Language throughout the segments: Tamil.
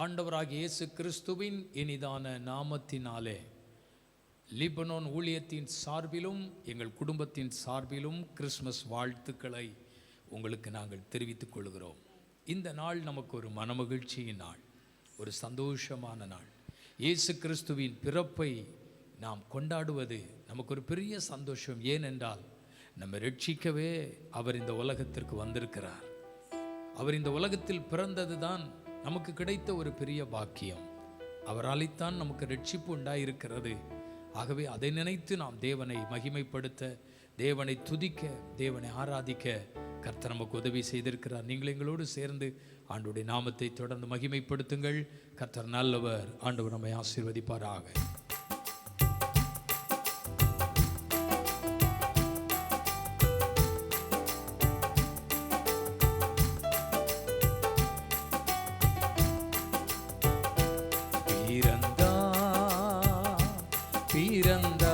ஆண்டவராகிய இயேசு கிறிஸ்துவின் இனிதான நாமத்தினாலே லீபனோன் ஊழியத்தின் சார்பிலும் எங்கள் குடும்பத்தின் சார்பிலும் கிறிஸ்மஸ் வாழ்த்துக்களை உங்களுக்கு நாங்கள் தெரிவித்துக் கொள்கிறோம். இந்த நாள் நமக்கு ஒரு மனமகிழ்ச்சியின் நாள், ஒரு சந்தோஷமான நாள். இயேசு கிறிஸ்துவின் பிறப்பை நாம் கொண்டாடுவது நமக்கு ஒரு பெரிய சந்தோஷம். ஏனென்றால் நம்ம ரட்சிக்கவே அவர் இந்த உலகத்திற்கு வந்திருக்கிறார். அவர் இந்த உலகத்தில் பிறந்தது தான் நமக்கு கிடைத்த ஒரு பெரிய பாக்கியம். அவரால்தான் நமக்கு ரட்சிப்பு உண்டாயிருக்கிறது. ஆகவே அதை நினைத்து நாம் தேவனை மகிமைப்படுத்த, தேவனை துதிக்க, தேவனை ஆராதிக்க கர்த்தர் நமக்கு உதவி செய்திருக்கிறார். நீங்கள் எங்களோடு சேர்ந்து ஆண்டவருடைய நாமத்தை தொடர்ந்து மகிமைப்படுத்துங்கள். கர்த்தர் நல்லவர். ஆண்டவர் நம்மை ஆசீர்வதிப்பாராக. வீரந்தா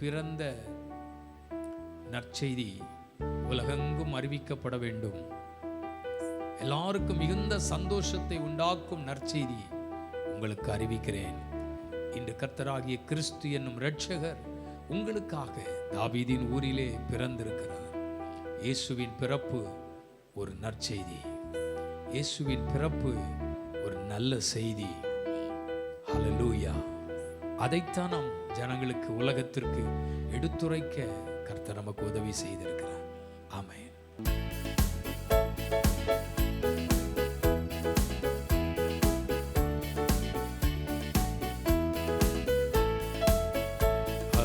பிறந்த நற்செய்தி உலகெங்கும் அறிவிக்கப்பட வேண்டும். எல்லாருக்கும் மிகுந்த சந்தோஷத்தை உண்டாக்கும் நற்செய்தி உங்களுக்கு அறிவிக்கிறேன். இன்று கர்த்தராகிய கிறிஸ்து என்னும் இரட்சகர் உங்களுக்காக தாவீதின் ஊரிலே பிறந்திருக்கிறார். இயேசுவின் பிறப்பு ஒரு நற்செய்தி. இயேசுவின் பிறப்பு ஒரு நல்ல செய்தி. ஹல்லேலூயா. அதைத்தான் நாம் ஜனங்களுக்கு, உலகத்திற்கு எடுத்துரைக்க கர்த்தர் நமக்கு உதவி செய்திருக்கிறார். ஆமென்.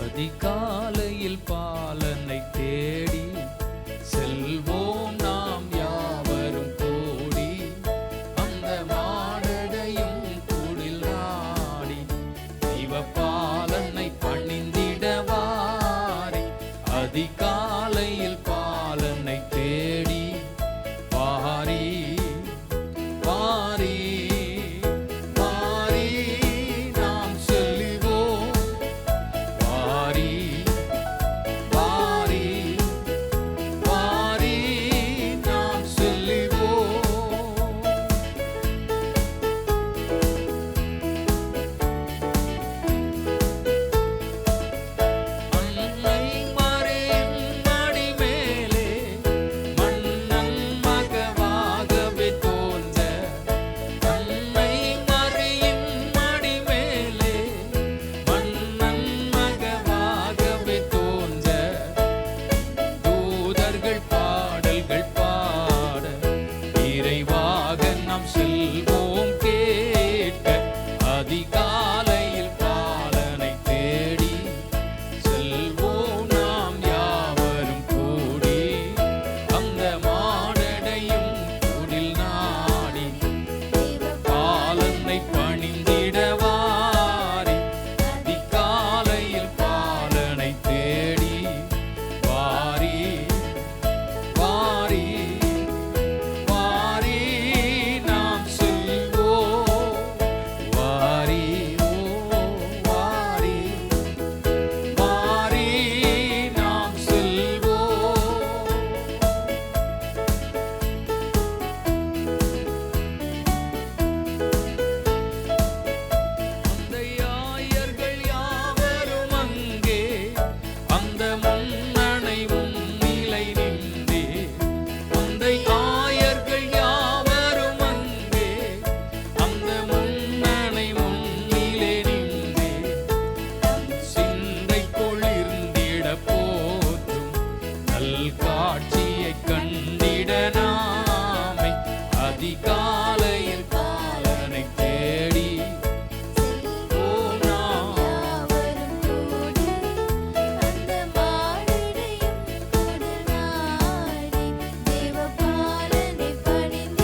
அதிகாலையில் பாலனை தேடி செல்வோம் நாம் யாவரும் கூடி, அந்த மாடடையும் கூடில் நாடி பாலனை பணிந்திடவாரி. அதிகாலையில் பாலனை தேடி வாரி வாரி வாரி நாம் செல்லுவோம். வாரி வாரி வாரி நாம் செல்லுவோம். அன்னை மரியின் மடி மேலே மன்னன் மகவாகவே தோன்ற, அன்னை மரியின் மடி மேலே மன்னன் மகவாகவே தோன்ற, தூதர்கள் பாடல்கள் பாட இறைவாக நாம் செல்வோம் கேட்க. அதிகாலையில் பாலனை தேடி செல்வோம் நாம் யாவரும் கூடி, அந்த மாடடையும் கூடில் நாடி பாலனை பணிந்திடவாரி. அதிகாலையில் பாலனை தேடி வாரி வாரி வாரி நாம் செல்வோம். வாரி ஓ வாரி வாரி நாம் செல்வோம். அந்த ஆயர்கள் யாவரும் அங்கே அந்த முன்னணை முன்னிலை நின்றே, அந்த ஆயர்கள் யாவரும் அங்கே அந்த முன்னணை முன்னிலை நின்றே, சிந்தை கொளிர்ந்திட போற்றும் நல் காட்சியை கண்டிட நாமே. அதிகாலையில் பாலனை தேடி ஓம் நாம் யாவரும் கூடி, அந்த மாடடையும் கூடில் நாடி தேவபாலனை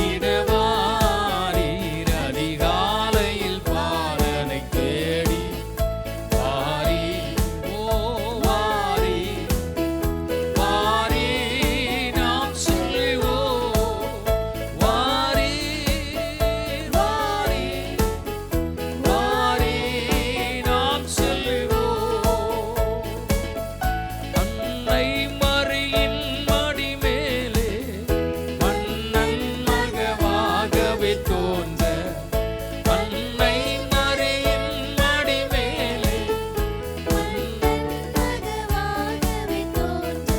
இடவாரீர். அதிகாலையில் பாலனை தேடி வாரி ஓ வாரி வாரி நாம் செல்லுவோம். வாரி வாரி வாரி நாம் செல்லுவோம். அன்னை மரியின் மடி மேலே மன்னன் மகவாகவே தோன்ற, அன்னை மரியின் மடி மேலே மகவாகவே தோன்ற,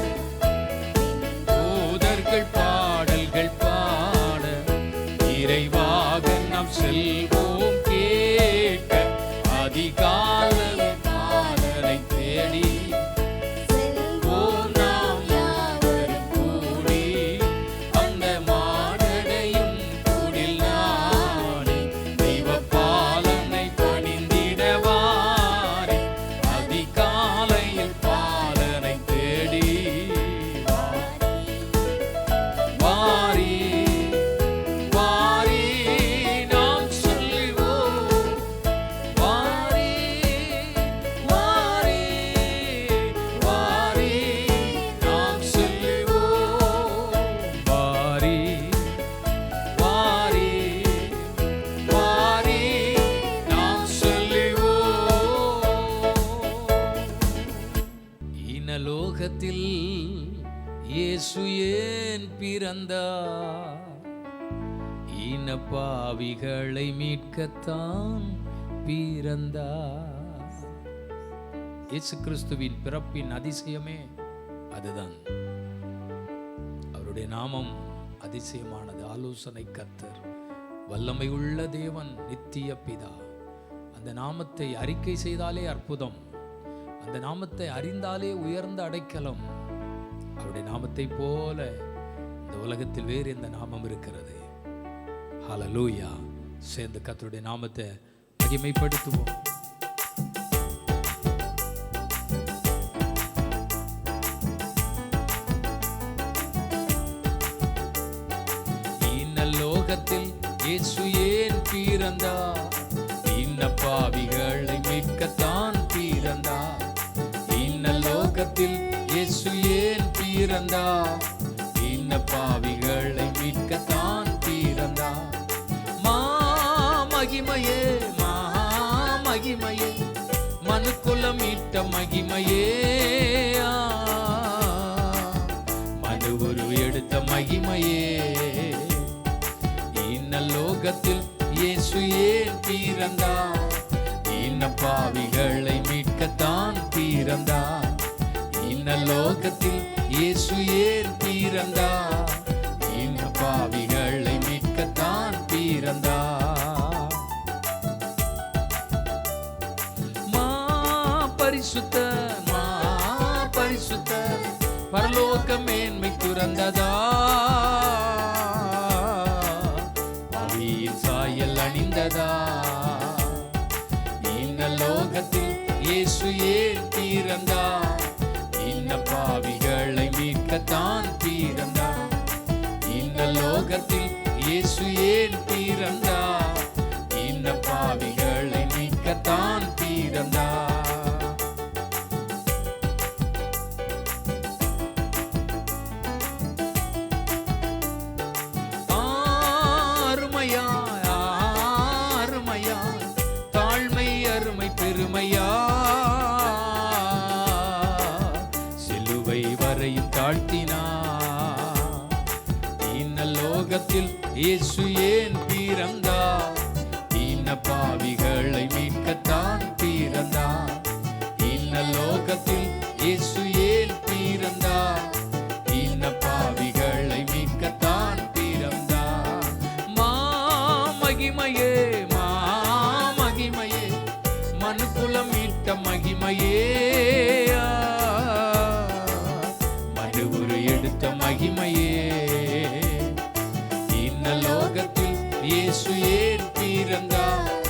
தூதர்கள் பாடல்கள் பாட இறைவாக நாம் செல்வோம் கேட்க. அதிகாலையில் பாலனை தேடி செல்வோம் நாம் யாவரும் கூடி, அந்த மாடடையும் கூடில் நாடி தெய்வப்பாலனை பணிந்திடவாரி. அதிகாலையில் பாலனை தேடி வாரி வாரி நாம் செல்லுவோம். பிறந்தார், இனப்பாவிகளை மீட்கத்தான் பிறந்தார். இயேசு கிறிஸ்துவின் பிறப்பின் அதிசயமே அதுதான். அவருடைய நாமம் அதிசயமானது. ஆலோசனை கர்த்தர், வல்லமை உள்ள தேவன், நித்திய பிதா. அந்த நாமத்தை அறிக்கை செய்தாலே அற்புதம், அந்த நாமத்தை அறிந்தாலே உயர்ந்த அடைக்கலம். அவருடைய நாமத்தை போல இந்த உலகத்தில் வேறு எந்த நாமம் இருக்கிறது? ஹல்லேலூயா. சேர்ந்து கர்த்தருடைய நாமத்தை மகிமைப்படுத்துவோம். லோகத்தில் இயேசு ஏன் பிறந்தார், இனப்பாவிகளை மீட்கத்தான் பிறந்தார். லோகத்தில் இயேசு ஏன் பிறந்தார், இனப்பாவிகளை மீட்கத்தான் பிறந்தார். மகிமையே மகிமையே, மனுக்குலம் மீட்ட மகிமையே, மனு ஒரு எடுத்த மகிமையே. லோகத்தில் இயேசு ஏன் பிறந்தார், இனப்பாவிகளை மீட்கத்தான் பிறந்தார். லோகத்தில் இயேசு ஏன் பிறந்தார், இனப்பாவிகளை மீட்கத்தான் பிறந்தார். பரிசுத்த பரிசுத்த பரலோக மேன்மை துறந்ததா, சாயல் அணிந்ததா. லோகத்தில் இயேசு ஏன் பிறந்தார், இனப்பாவிகளை மீட்கத்தான் பிறந்தார். லோகத்தில் இயேசு ஏன் பிறந்தார், இனப்பாவிகளை மீட்கத்தான் பிறந்தார். பெருமையா சிலுவை வரையும் தாழ்த்தினார். லோகத்தில் இயேசு ஏன் பிறந்தார், இனப்பாவிகளை மீட்கத்தான் பிறந்தார். லோகத்தில் இயேசு ஏன் பிறந்தார், இனப்பாவிகளை மீட்கத்தான் பிறந்தார். மகிமையே மகிமையே, மனுக்குலம் மீட்ட மகிமையே, மனு ஒரு எடுத்த மகிமையே. லோகத்தில் இயேசு ஏன் பிறந்தார்,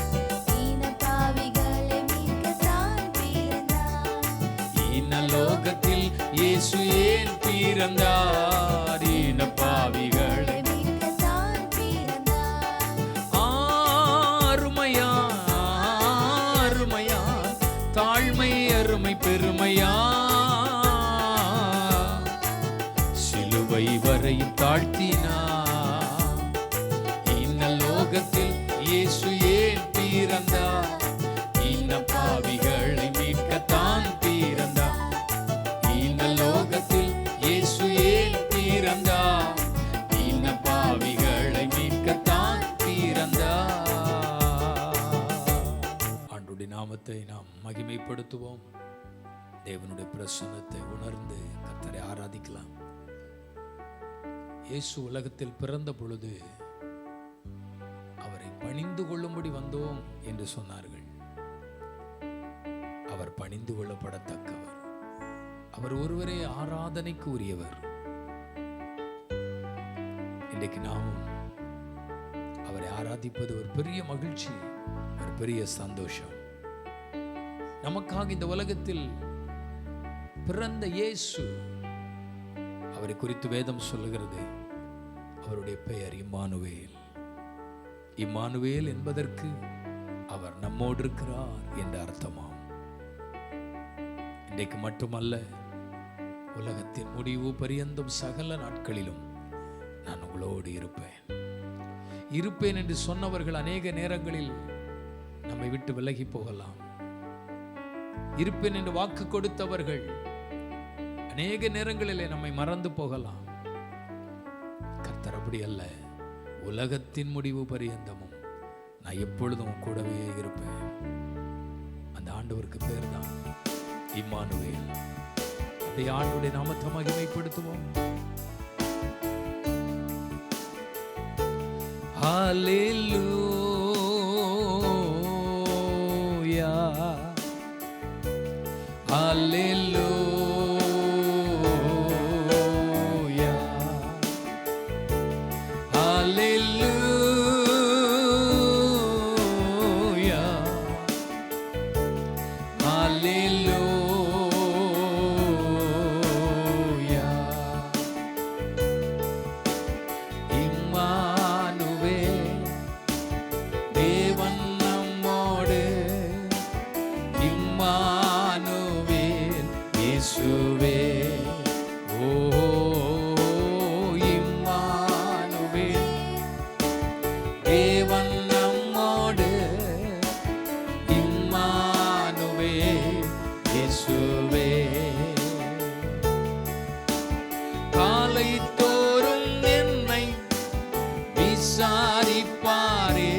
இனப்பாவிகளை மீட்கத்தான் பிறந்தார். லோகத்தில் இயேசு ஏன் பிறந்தார், இனப்பாவிகளை மீட்கத்தான் பிறந்தார். அருமையா தாழ்மை அருமை பெருமையா, சிலுவை வரையும் தாழ்த்தினார். லோகத்தில் இயேசு ஏன் பிறந்தார், இனப்பாவிகளை மீட்கத்தான் பிறந்தார். லோகத்தில் இயேசு ஏன் பிறந்தார், இனப்பாவிகளை மீட்கத்தான் பிறந்தார். ஆண்டவருடைய நாமத்தை நாம் மகிமைப்படுத்துவோம். தேவனுடைய பிரசன்னத்தை உணர்ந்து கர்த்தரை ஆராதிக்கலாம். இயேசு உலகத்தில் பிறந்த பொழுது அவரை பணிந்து கொள்ளும்படி வந்தோம் என்று சொன்னார்கள். அவர் பணிந்து கொள்ளப்படத்தக்கவர், அவர் ஒருவரே ஆராதனைக்கு உரியவர். இன்றைக்கு நாமும் அவரை ஆராதிப்பது ஒரு பெரிய மகிழ்ச்சி, ஒரு பெரிய சந்தோஷம். நமக்காக இந்த உலகத்தில் பிறந்த இயேசு, அவரை குறித்து வேதம் சொல்லுகிறது, அவருடைய பெயர் இம்மானுவேல். இம்மானுவேல் என்பதற்கு அவர் நம்மோடு இருக்கிறார் என்ற அர்த்தமாம். இன்றைக்கு மட்டுமல்ல, உலகத்தின் முடிவு பரியந்தும் சகல நாட்களிலும் நான் உங்களோடு இருப்பேன் என்று சொன்னவர்கள் அநேக நேரங்களில் நம்மை விட்டு விலகி போகலாம். இருப்பேன் என்று வாக்கு கொடுத்தவர்கள் அநேக நேரங்களிலே நம்மை மறந்து போகலாம். அப்படி அல்ல, உலகத்தின் முடிவு பரியந்தமும் நான் எப்பொழுதும் உன் கூடவே இருப்பேன். அந்த ஆண்டவருக்கு பேர் தான் இம்மானுவேல். அப்படியே ஆண்டவருடைய நாமத்தை மகிமைப்படுத்துவோம். ஹல்லேலூயா, ஹல்லேலூயா, ஹல்லேலூயா, ஹல்லேலூயா. இம்மானுவேல், தேவன் நம்மோடு. இம்மானுவேல், இயேசுவே. ஓ இம்மானுவேல், தேவன் நம்மோடு. இம்மானுவேல், இயேசுவே. காலை தோறும் என்னை விசாரிப்பாரே,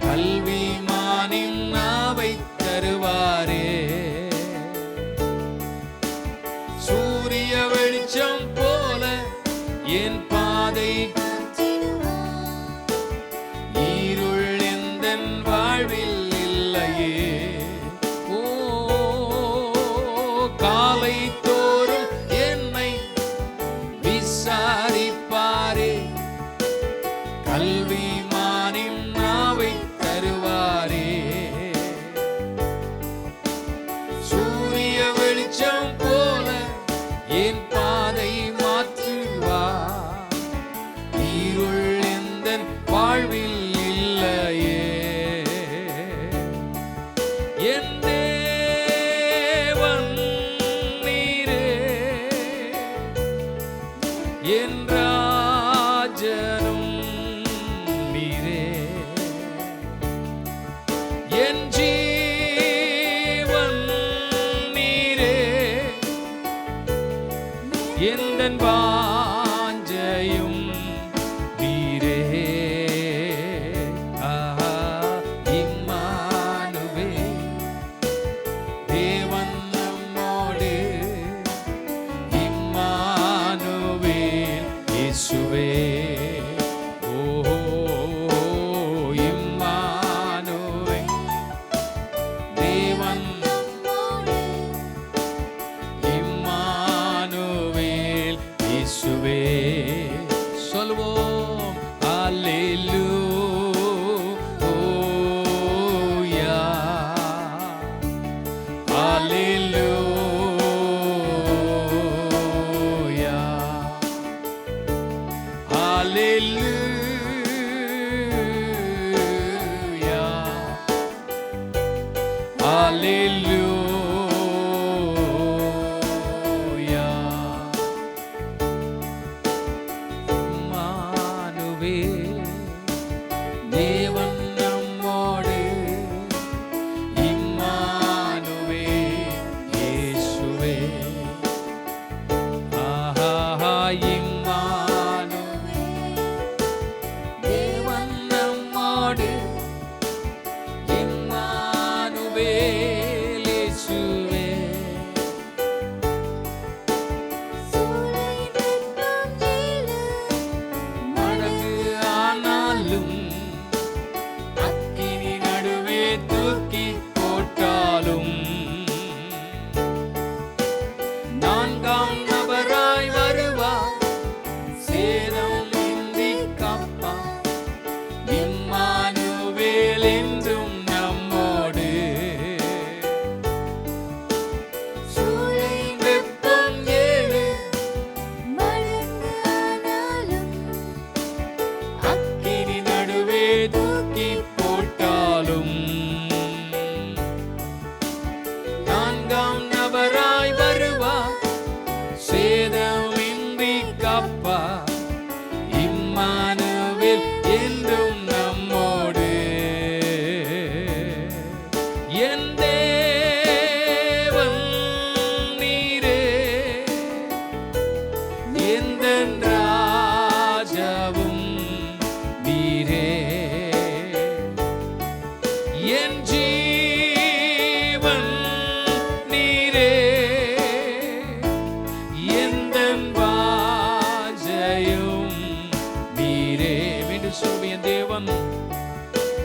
கல்விமானின் நாவை தருவாரே. சூரிய வெளிச்சம் போல என் பாதை, இருள் எந்தன் வாழ்வில் இல்லையே. ஓ காலை தோறும் என்னை விசாரிப்பாரே, கல்விமானின் நாவை தருவாரே. சூரிய வெளிச்சம் போல என் பாதை மாற்றுவார், இருள் எந்தன் வாழ்வில் இல்லையே. என் தேவன் நீரே, என் ராஜனும் நீரே. என் ஜீவன் நீரே, எந்தன் வாஞ்சையும் நீரே. ஆஹா இம்மானுவேல், தேவன் நம்மோடு. இம்மானுவேல், இயேசுவே. ஓ இம்மானுவேல், தேவன். இம்மானுவேல், இயேசுவே. சொல்வோம் அல்லேலூயா, அல்லேலூயா, அல்லேலூயா, அல்லேலூயா. இம்மானுவேல், தேவன் நம்மோடு. இம்மானுவேல், இயேசுவே. ஆஹா இம்மானுவேல், தேவன் நம்மோடு. இம்மானுவேல், இயேசுவே. மடங்கு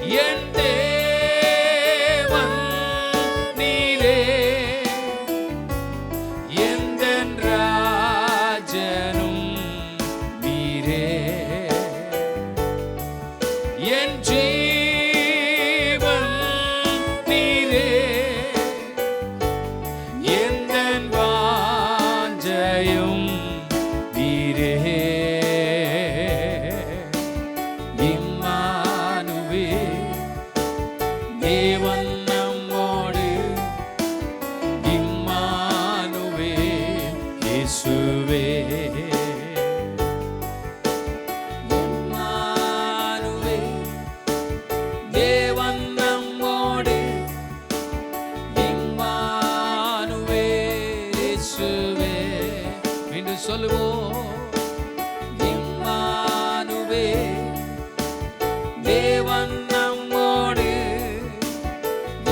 என் தேவன் நீரே, எந்தன் ராஜனும் நீரே, என் ஜீவன் நீரே, எந்தன் வாஞ்சையும் நீரே. இம்மானுவேல், தேவன் நம்மோடு. இம்மானுவேல், இயேசுவே. இம்மானுவேல், தேவன் நம்மோடு. இம்மானுவேல், இயேசுவே. மீண்டும் சொல்லுவோம். இம்மானுவேல், தேவன் நம்மோடு.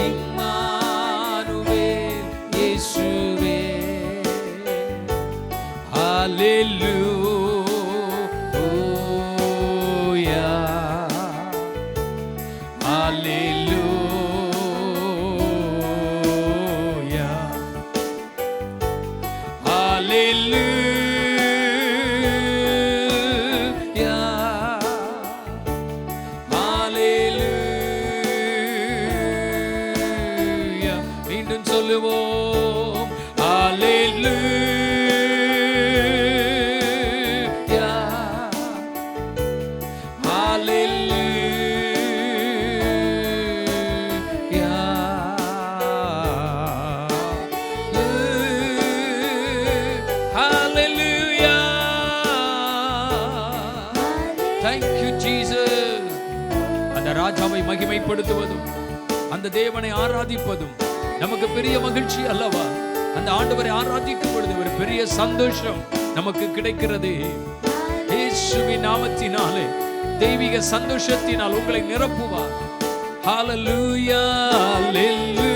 இம்மானுவேல், இயேசுவே. ஹல்லேலூயா, ஹல்லேலூயா, ஹல்லேலூயா, ஹல்லேலூயா. மீண்டும் சொல்லுவோம். ஹல்லேலூயா, ஹல்லேலூயா, ஹல்லேலூயா. Thank you, Jesus. அந்த ராஜாவை மகிமைப்படுத்துவதும் அந்த தேவனை ஆராதிப்பதும் நமக்கு பெரிய மகிழ்ச்சி அல்லவா? அந்த ஆண்டவரை ஆராதிக்கும் பொழுது ஒரு பெரிய சந்தோஷம் நமக்கு கிடைக்கிறது. இயேசுவின் நாமத்தினாலே தெய்வீக சந்தோஷத்தினால் உங்களை நிரப்புவார். ஹல்லேலூயா, ஹல்லேலூயா.